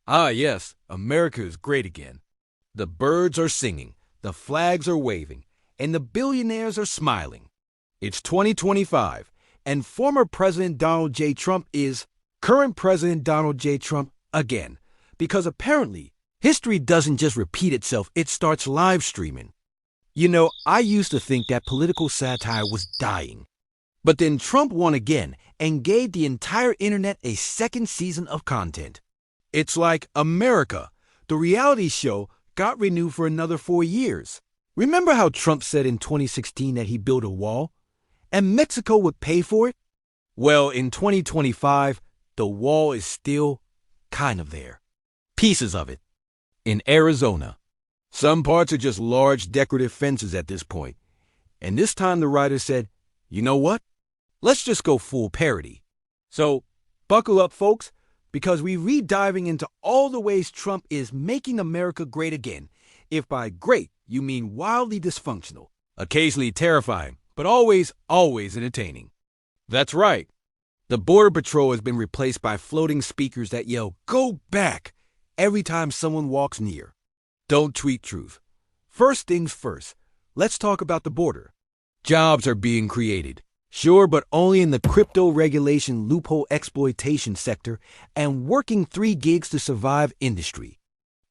Ah, yes, America is great again. The birds are singing, the flags are waving, and the billionaires are smiling. It's 2025, and former President Donald J. Trump is current President Donald J. Trump again, because apparently history doesn't just repeat itself, it starts live streaming. You know, I used to think that political satire was dying. But then Trump won again and gave the entire internet a second season of content. It's like America, the reality show, got renewed for another 4 years. Remember how Trump said in 2016 that he built a wall? And Mexico would pay for it? Well, in 2025, the wall is still kind of there. Pieces of it. In Arizona. Some parts are just large decorative fences at this point. And this time the writer said, you know what? Let's just go full parody. So, buckle up, folks, because we're re-diving into all the ways Trump is making America great again. If by great, you mean wildly dysfunctional, occasionally terrifying, but always entertaining. That's right. The Border Patrol has been replaced by floating speakers that yell, "Go back!" every time someone walks near. Don't tweet truth. First things first, let's talk about the border. Jobs are being created. Sure, but only in the crypto regulation loophole exploitation sector and working 3 gigs to survive industry.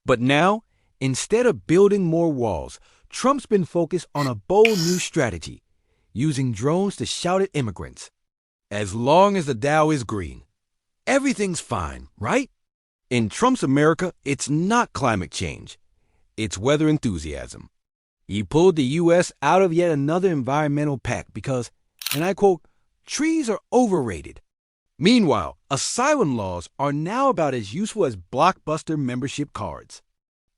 But now, instead of building more walls, Trump's been focused on a bold new strategy, using drones to shout at immigrants. As long as the Dow is green, everything's fine, right? In Trump's America, it's not climate change. It's weather enthusiasm. He pulled the U.S. out of yet another environmental pact because, and I quote, trees are overrated. Meanwhile, asylum laws are now about as useful as Blockbuster membership cards.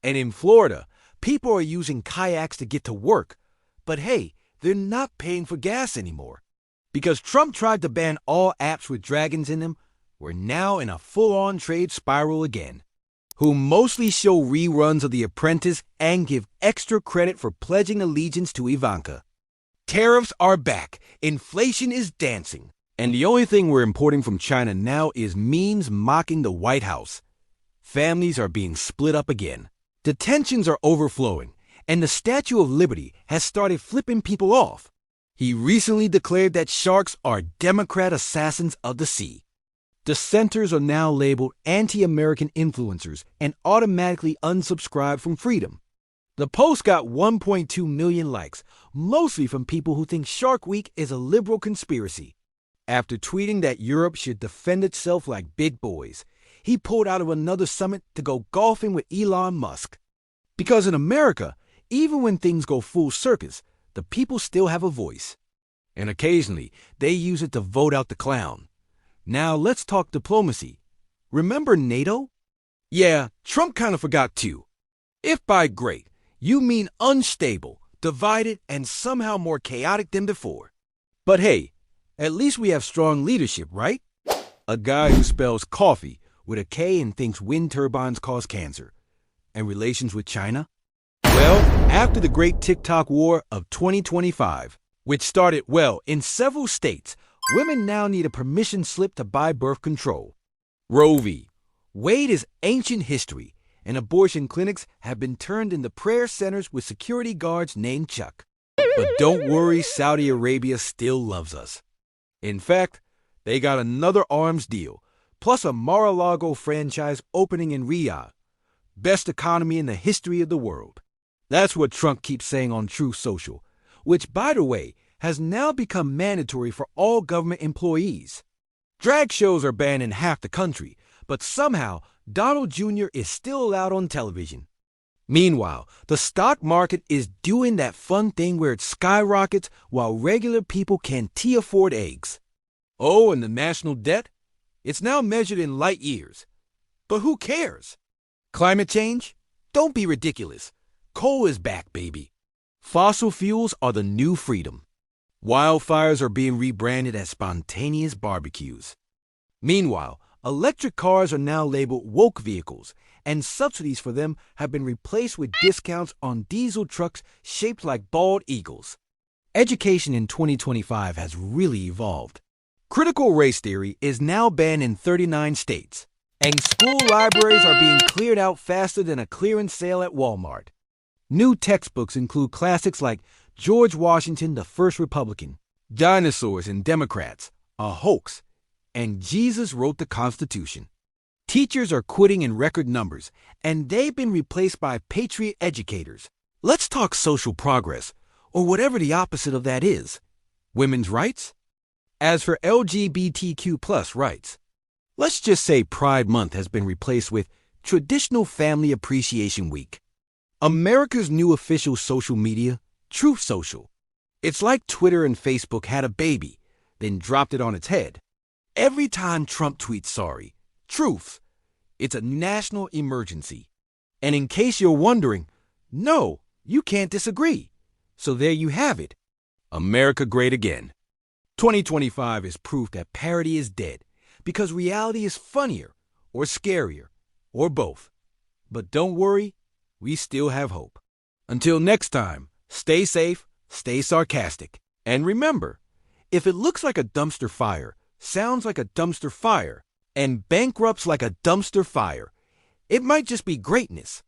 And in Florida, people are using kayaks to get to work. But hey, they're not paying for gas anymore. Because Trump tried to ban all apps with dragons in them, we're now in a full-on trade spiral again. Who mostly show reruns of The Apprentice and give extra credit for pledging allegiance to Ivanka. Tariffs are back, inflation is dancing, and the only thing we're importing from China now is memes mocking the White House. Families are being split up again. Detentions are overflowing, and the Statue of Liberty has started flipping people off. He recently declared that sharks are Democrat assassins of the sea. Dissenters are now labeled anti-American influencers and automatically unsubscribed from freedom. The post got 1.2 million likes, mostly from people who think Shark Week is a liberal conspiracy. After tweeting that Europe should defend itself like big boys, he pulled out of another summit to go golfing with Elon Musk. Because in America, even when things go full circus, the people still have a voice. And occasionally, they use it to vote out the clown. Now let's talk diplomacy. Remember NATO? Yeah, Trump kind of forgot too. If by great, you mean unstable, divided, and somehow more chaotic than before. But hey, at least we have strong leadership, right? A guy who spells coffee with a K and thinks wind turbines cause cancer. And relations with China? Well, after the great TikTok war of 2025, which started, well, in several states, women now need a permission slip to buy birth control. Roe v. Wade is ancient history, and abortion clinics have been turned into prayer centers with security guards named Chuck. But don't worry, Saudi Arabia still loves us. In fact, they got another arms deal, plus a Mar-a-Lago franchise opening in Riyadh. Best economy in the history of the world. That's what Trump keeps saying on Truth Social, which, by the way, has now become mandatory for all government employees. Drag shows are banned in half the country, but somehow Donald Jr. is still allowed on television. Meanwhile, the stock market is doing that fun thing where it skyrockets while regular people can't afford eggs. Oh, and the national debt? It's now measured in light years. But who cares? Climate change? Don't be ridiculous. Coal is back, baby. Fossil fuels are the new freedom. Wildfires are being rebranded as spontaneous barbecues. Meanwhile, electric cars are now labeled woke vehicles, and subsidies for them have been replaced with discounts on diesel trucks shaped like bald eagles. Education in 2025 has really evolved. Critical race theory is now banned in 39 states. And school libraries are being cleared out faster than a clearance sale at Walmart. New textbooks include classics like George Washington, the First Republican, Dinosaurs and Democrats, a hoax, and Jesus wrote the Constitution. Teachers are quitting in record numbers, and they've been replaced by patriot educators. Let's talk social progress, or whatever the opposite of that is. Women's rights? As for LGBTQ+ rights, let's just say Pride Month has been replaced with Traditional Family Appreciation Week. America's new official social media, Truth Social. It's like Twitter and Facebook had a baby, then dropped it on its head. Every time Trump tweets sorry, truth, it's a national emergency. And in case you're wondering, no, you can't disagree. So there you have it. America great again. 2025 is proof that parody is dead because reality is funnier or scarier or both. But don't worry, we still have hope. Until next time, stay safe, stay sarcastic, and remember, if it looks like a dumpster fire, sounds like a dumpster fire, and bankrupts like a dumpster fire, it might just be greatness.